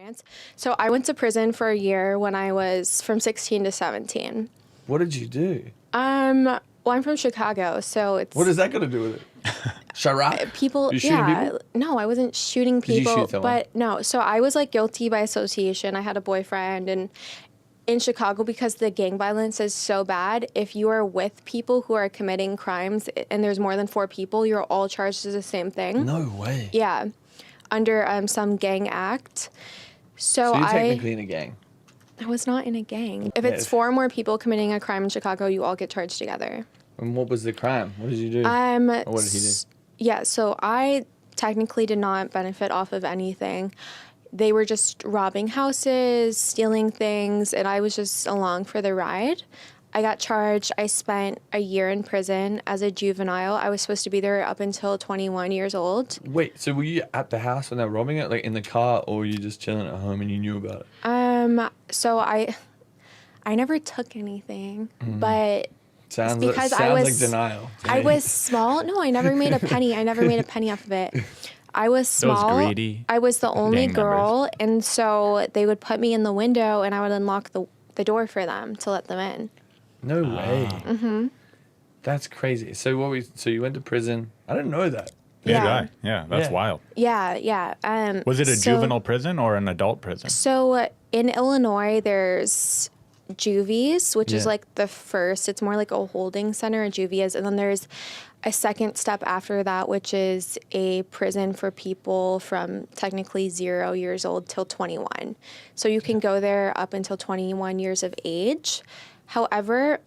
experience. So I went to prison for a year when I was from 16 to 17. What did you do? Well, I'm from Chicago, so it's... What has that got to do with it? Chirac? People, You shooting people? No, I wasn't shooting Did you people, shoot someone? but no. So I was like guilty by association. I had a boyfriend, and in Chicago, because the gang violence is so bad, if you are with people who are committing crimes and there's more than 4 people, you're all charged as the same thing. No way. Yeah, under some gang act. So you're technically in a gang. I was not in a gang. If it's 4 or more people committing a crime in Chicago, you all get charged together. And what was the crime? What did you do? Or what did he do? Yeah, so I technically did not benefit off of anything. They were just robbing houses, stealing things, and I was just along for the ride. I got charged. I spent a year in prison as a juvenile. I was supposed to be there up until 21 years old. Wait, so were you at the house when they were robbing it, like in the car, or were you just chilling at home and you knew about it? So I never took anything, but Sounds because like denial. I was small. No, I never made a penny. I never made a penny off of it. I was small. Those greedy I was the only gang girl, members. and so they would put me in the window, and I would unlock the door for them to let them in. No way. Mm-hmm. That's crazy. So so you went to prison. I didn't know that. Yeah. Yeah, that's Yeah. wild. Yeah. Was it a juvenile prison or an adult prison? So in Illinois, there's juvies, which is Yeah. like the first. It's more like a holding center, a juvie is. And then there's a second step after that, which is a prison for people from technically 0 years old till 21. So you can go there up until 21 years of age. However,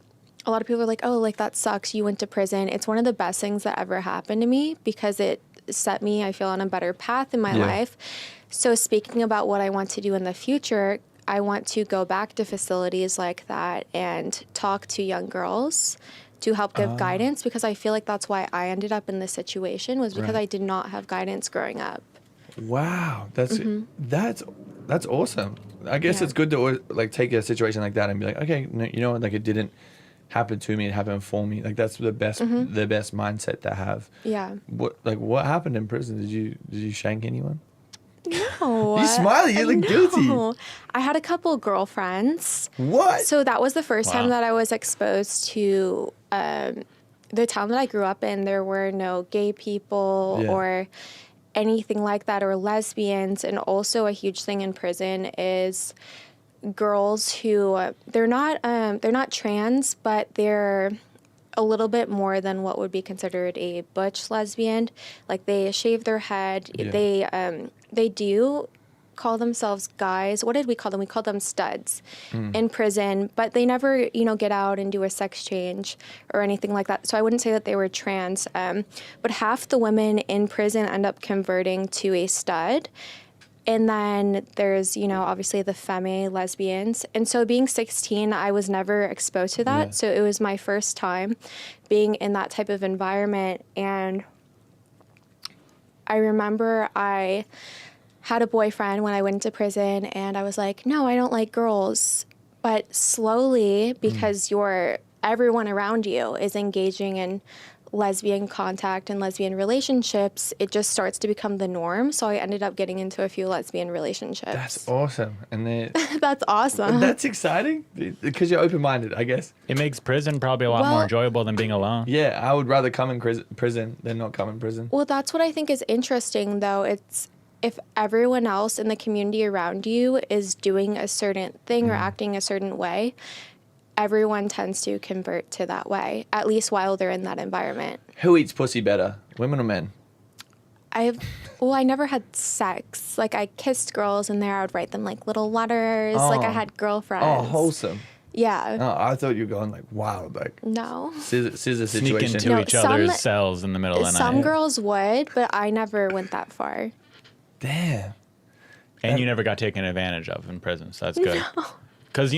a lot of people are like, oh, like that sucks. You went to prison. It's one of the best things that ever happened to me because it set me, I feel, on a better path in my life. So speaking about what I want to do in the future, I want to go back to facilities like that and talk to young girls to help give guidance, because I feel like that's why I ended up in this situation, was because I did not have guidance growing up. Wow, that's awesome. I guess it's good to always, like, take a situation like that and be like, okay, no, you know what, like, it didn't happen to me, it happened for me. Like, that's the best mindset to have. Yeah. What happened in prison? Did you shank anyone? No. You smiling, you look guilty. No. I had a couple girlfriends. What? So that was the first time Wow. that I was exposed to the town that I grew up in. There were no gay people or anything like that, or lesbians. And also a huge thing in prison is girls who they're not trans, but they're a little bit more than what would be considered a butch lesbian. Like, they shave their head. Yeah. They do call themselves guys. What did we call them? We called them studs in prison, but they never, get out and do a sex change or anything like that. So I wouldn't say that they were trans. But half the women in prison end up converting to a stud. And then there's, obviously the femme lesbians. And so being 16, I was never exposed to that. Yeah. So it was my first time being in that type of environment. And I remember I had a boyfriend when I went to prison, and I was like, no, I don't like girls. But slowly, because everyone around you is engaging in lesbian contact and lesbian relationships, it just starts to become the norm. So I ended up getting into a few lesbian relationships. That's awesome. And That's awesome. that's exciting because you're open-minded, I guess. It makes prison probably a lot more enjoyable than being alone. Yeah, I would rather come in prison than not come in prison. Well, that's what I think is interesting, though. It's if everyone else in the community around you is doing a certain thing or acting a certain way, everyone tends to convert to that way, at least while they're in that environment. Who eats pussy better, women or men? I never had sex. Like, I kissed girls in there. I would write them, like, little letters. Like, I had girlfriends. Oh, wholesome. Yeah. Oh, I thought you were going, like, wild, like, No. scissor Sneak situation. into No, each other's some- cells in the middle of the night. Some girls would, but I never went that far. Damn. And you never got taken advantage of in prison, so that's good. Because,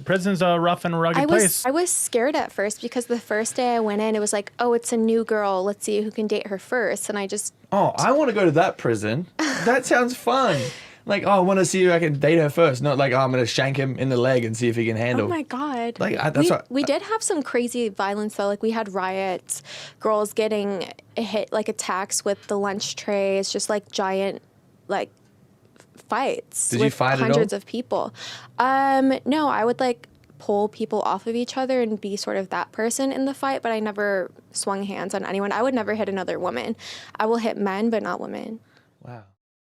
prison's a rough and rugged place. I was scared at first because the first day I went in, it was like, oh, it's a new girl. Let's see who can date her first. And I just... Oh, I want to go to that prison. That sounds fun. Like, oh, I want to see if I can date her first. Not like, oh, I'm going to shank him in the leg and see if he can handle. Oh, my God. Like, we did have some crazy violence, though. Like, we had riots, girls getting hit, like, attacks with the lunch trays, just, like, giant, like, fights Did you with fight at all? hundreds of people. No, I would like pull people off of each other and be sort of that person in the fight, but I never swung hands on anyone. I would never hit another woman. I will hit men, but not women. Wow.